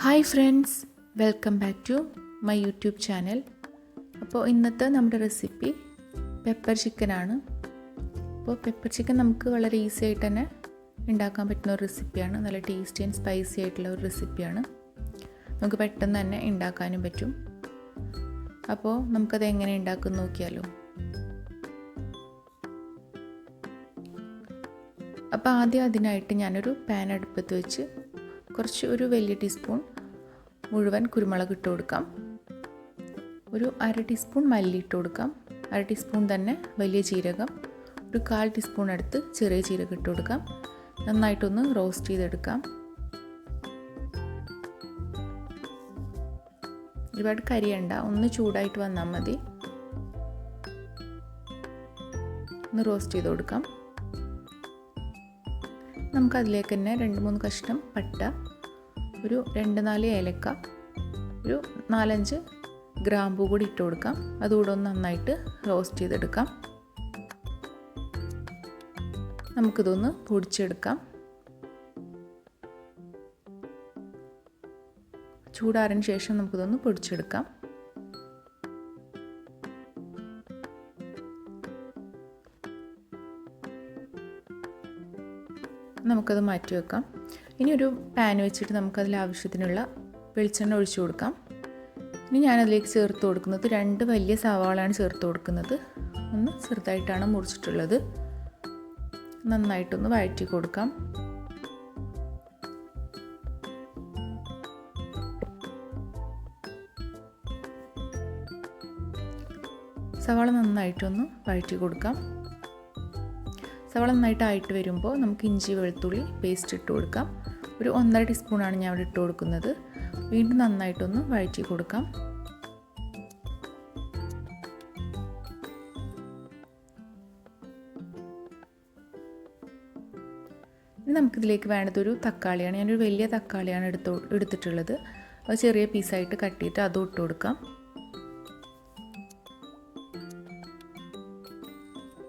Hi friends, welcome back to my YouTube channel. അപ്പോൾ ഇന്നത്തെ നമ്മുടെ റെസിപ്പി പെപ്പർ ചിക്കനാണ്. അപ്പോൾ പെപ്പർ ചിക്കൻ നമുക്ക് വളരെ ഈസി ആയിട്ട് തന്നെ ഉണ്ടാക്കാൻ പറ്റുന്ന ഒരു റെസിപ്പിയാണ്. നല്ല ടേസ്റ്റി ആൻഡ് സ്പൈസി ആയിട്ടുള്ള ഒരു റെസിപ്പിയാണ്. നമുക്ക് പെട്ടെന്ന് തന്നെ ഉണ്ടാക്കാനും പറ്റും. അപ്പോൾ നമുക്കത് എങ്ങനെ ഉണ്ടാക്കും നോക്കിയാലോ. അപ്പോൾ ആദ്യം അതിനായിട്ട് ഞാനൊരു പാൻ അടുപ്പത്ത് വെച്ച് ഒരു വലിയ ടീസ്പൂൺ മുഴുവൻ കുരുമുളക് ഇട്ട് കൊടുക്കാം. ഒരു അര ടീസ്പൂൺ മല്ലി ഇട്ട് കൊടുക്കാം. അര ടീസ്പൂൺ തന്നെ വലിയ ജീരകം, ഒരു 1/4 ടീസ്പൂൺ അടുത്ത് ചെറിയ ജീരകം ഇട്ട് കൊടുക്കാം. നന്നായിട്ടൊന്ന് റോസ്റ്റ് ചെയ്തെടുക്കാം. ഒരുപാട് കരിയണ്ട, ഒന്ന് ചൂടായിട്ട് വന്നാൽ മതി. ഒന്ന് റോസ്റ്റ് ചെയ്ത് കൊടുക്കാം. നമുക്കതിലേക്ക് തന്നെ 2-3 കഷ്ണം പട്ട, ഒരു 2-4 ഏലക്ക, ഒരു 4-5 ഗ്രാമ്പൂ കൂടി ഇട്ട് കൊടുക്കാം. അതുകൂടെ ഒന്ന് നന്നായിട്ട് റോസ്റ്റ് ചെയ്തെടുക്കാം. നമുക്കിതൊന്ന് പൊടിച്ചെടുക്കാം. ചൂടാറിന് ശേഷം നമുക്കിതൊന്ന് പൊടിച്ചെടുക്കാം. നമുക്കത് മാറ്റി വെക്കാം. ഇനി ഒരു പാൻ വെച്ചിട്ട് നമുക്കതിൽ ആവശ്യത്തിനുള്ള വെളിച്ചെണ്ണ ഒഴിച്ചു കൊടുക്കാം. ഇനി ഞാനതിലേക്ക് ചേർത്ത് കൊടുക്കുന്നത് 2 വലിയ സവാളയാണ് ചേർത്ത് കൊടുക്കുന്നത്. ഒന്ന് ചെറുതായിട്ടാണ് മുറിച്ചിട്ടുള്ളത്. നന്നായിട്ടൊന്ന് വഴറ്റി കൊടുക്കാം. സവാള നന്നായിട്ടൊന്ന് വഴറ്റി കൊടുക്കാം. സവാള നന്നായിട്ടായിട്ട് വരുമ്പോൾ നമുക്ക് ഇഞ്ചി വെളുത്തുള്ളി പേസ്റ്റ് ഇട്ട് കൊടുക്കാം. ഒരു 1.5 ടീസ്പൂണാണ് ഞാൻ ഇവിടെ ഇട്ട് കൊടുക്കുന്നത്. വീണ്ടും നന്നായിട്ടൊന്ന് വഴറ്റി കൊടുക്കാം. ഇനി നമുക്കിതിലേക്ക് വേണ്ടത് ഒരു തക്കാളിയാണ്. ഞാനൊരു വലിയ തക്കാളിയാണ് എടുത്തിട്ടുള്ളത്. അത് ചെറിയ പീസായിട്ട് കട്ട് ചെയ്തിട്ട് അതും ഇട്ട് കൊടുക്കാം.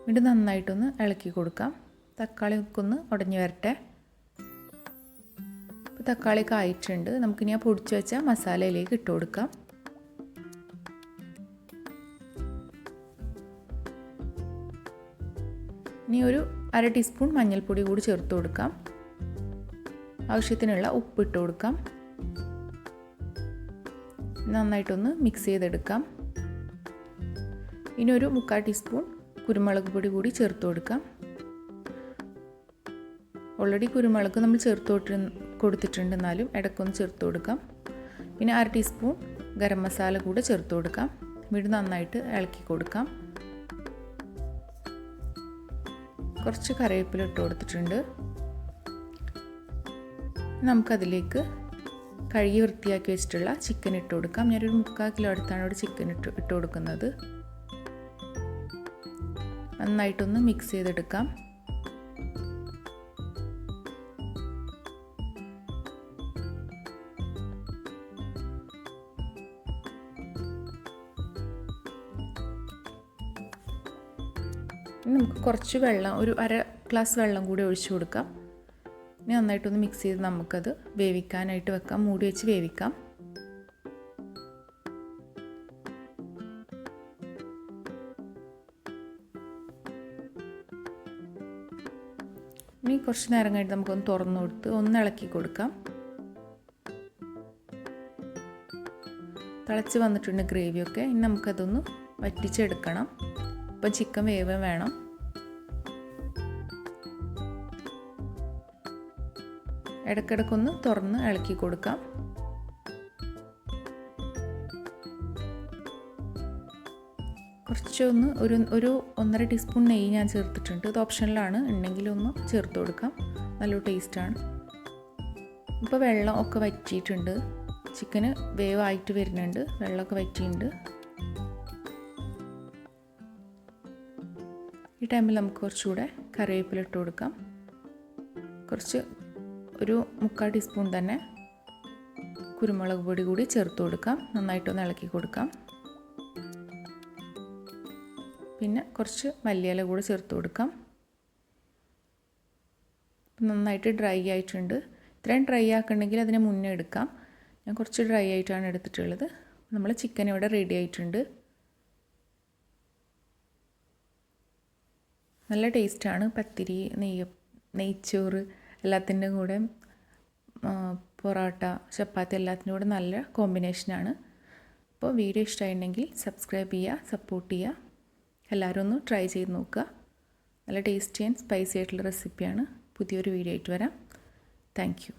വീണ്ടും നന്നായിട്ടൊന്ന് ഇളക്കി കൊടുക്കാം. തക്കാളി ഒന്ന് ഉടഞ്ഞു വരട്ടെ. ഇപ്പോൾ തക്കാളിയൊക്കെ ആയിട്ടുണ്ട്. നമുക്കിനി ആ പൊടിച്ച് വെച്ച മസാലയിലേക്ക് ഇട്ട് കൊടുക്കാം. ഇനി ഒരു അര ടീസ്പൂൺ മഞ്ഞൾപ്പൊടി കൂടി ചേർത്ത് കൊടുക്കാം. ആവശ്യത്തിനുള്ള ഉപ്പ് ഇട്ട് കൊടുക്കാം. നന്നായിട്ടൊന്ന് മിക്സ് ചെയ്തെടുക്കാം. ഇനി ഒരു 1/4 ടീസ്പൂൺ കുരുമുളക് പൊടി കൂടി ചേർത്ത് കൊടുക്കാം. ഓൾറെഡി കുരുമുളക് നമ്മൾ ചേർത്ത് കൊടുത്തിട്ടുണ്ട്, എന്നാലും ഇടയ്ക്കൊന്ന് ചേർത്ത് കൊടുക്കാം. പിന്നെ അര ടീസ്പൂൺ ഗരം മസാല കൂടെ ചേർത്ത് കൊടുക്കാം. വീണ്ടും നന്നായിട്ട് ഇളക്കി കൊടുക്കാം. കുറച്ച് കറിവേപ്പില ഇട്ട് കൊടുത്തിട്ടുണ്ട്. നമുക്കതിലേക്ക് കഴുകി വൃത്തിയാക്കി വെച്ചിട്ടുള്ള ചിക്കൻ ഇട്ട് കൊടുക്കാം. ഞാനൊരു 3/4 കിലോ അടുത്താണ് ഇവിടെ ചിക്കൻ ഇട്ട് കൊടുക്കുന്നത്. നന്നായിട്ടൊന്ന് മിക്സ് ചെയ്തെടുക്കാം. നമുക്ക് കുറച്ച് വെള്ളം, ഒരു അര ഗ്ലാസ് വെള്ളം കൂടി ഒഴിച്ചു കൊടുക്കാം. ഇനി നന്നായിട്ടൊന്ന് മിക്സ് ചെയ്ത് നമുക്കത് വേവിക്കാനായിട്ട് വെക്കാം. മൂടി വെച്ച് വേവിക്കാം. ഇനി കുറച്ച് നേരം കഴിഞ്ഞിട്ട് നമുക്കൊന്ന് തുറന്നു കൊടുത്ത് ഒന്ന് ഇളക്കി കൊടുക്കാം. തിളച്ച് വന്നിട്ടുണ്ട് ഗ്രേവിയൊക്കെ. ഇനി നമുക്കതൊന്ന് വറ്റിച്ചെടുക്കണം. ഇപ്പം ചിക്കൻ വേവ് വേണം. ഇടയ്ക്കിടയ്ക്കൊന്ന് തുറന്ന് ഇളക്കി കൊടുക്കാം. കുറച്ചൊന്ന് ഒരു 1.5 ടീസ്പൂൺ നെയ്യ് ഞാൻ ചേർത്തിട്ടുണ്ട്. ഇത് ഓപ്ഷനിലാണ്, ഉണ്ടെങ്കിലൊന്ന് ചേർത്ത് കൊടുക്കാം. നല്ലൊരു ടേസ്റ്റാണ്. ഇപ്പോൾ വെള്ളം ഒക്കെ വറ്റിയിട്ടുണ്ട്. ചിക്കന് വേവായിട്ട് വരുന്നുണ്ട്. വെള്ളമൊക്കെ വറ്റിയിട്ടുണ്ട്. ഈ ടൈമിൽ നമുക്ക് കുറച്ചുകൂടെ കറിവേപ്പില ഇട്ട് കൊടുക്കാം. ഒരു 1/4 ടീസ്പൂൺ തന്നെ കുരുമുളക് പൊടി കൂടി ചേർത്ത് കൊടുക്കാം. നന്നായിട്ടൊന്ന് ഇളക്കി കൊടുക്കാം. പിന്നെ കുറച്ച് മല്ലിയില കൂടെ ചേർത്ത് കൊടുക്കാം. നന്നായിട്ട് ഡ്രൈ ആയിട്ടുണ്ട്. ഇത്രയും ഡ്രൈ ആക്കണമെങ്കിൽ അതിന് മുന്നേ എടുക്കാം. ഞാൻ കുറച്ച് ഡ്രൈ ആയിട്ടാണ് എടുത്തിട്ടുള്ളത്. നമ്മൾ ചിക്കൻ ഇവിടെ റെഡി ആയിട്ടുണ്ട്. നല്ല ടേസ്റ്റാണ്. പത്തിരി, നെയ്ച്ചോറ് എല്ലാത്തിൻ്റെ കൂടെ, പൊറോട്ട, ചപ്പാത്തി എല്ലാത്തിൻ്റെ കൂടെ നല്ല കോമ്പിനേഷനാണ്. അപ്പോൾ വീഡിയോ ഇഷ്ടമായിട്ടുണ്ടെങ്കിൽ സബ്സ്ക്രൈബ് ചെയ്യുക, സപ്പോർട്ട് ചെയ്യുക. എല്ലാവരും ഒന്ന് ട്രൈ ചെയ്ത് നോക്കുക. നല്ല ടേസ്റ്റി ആൻഡ് സ്പൈസി ആയിട്ടുള്ള റെസിപ്പിയാണ്. പുതിയൊരു വീഡിയോ ആയിട്ട് വരാം. Thank you.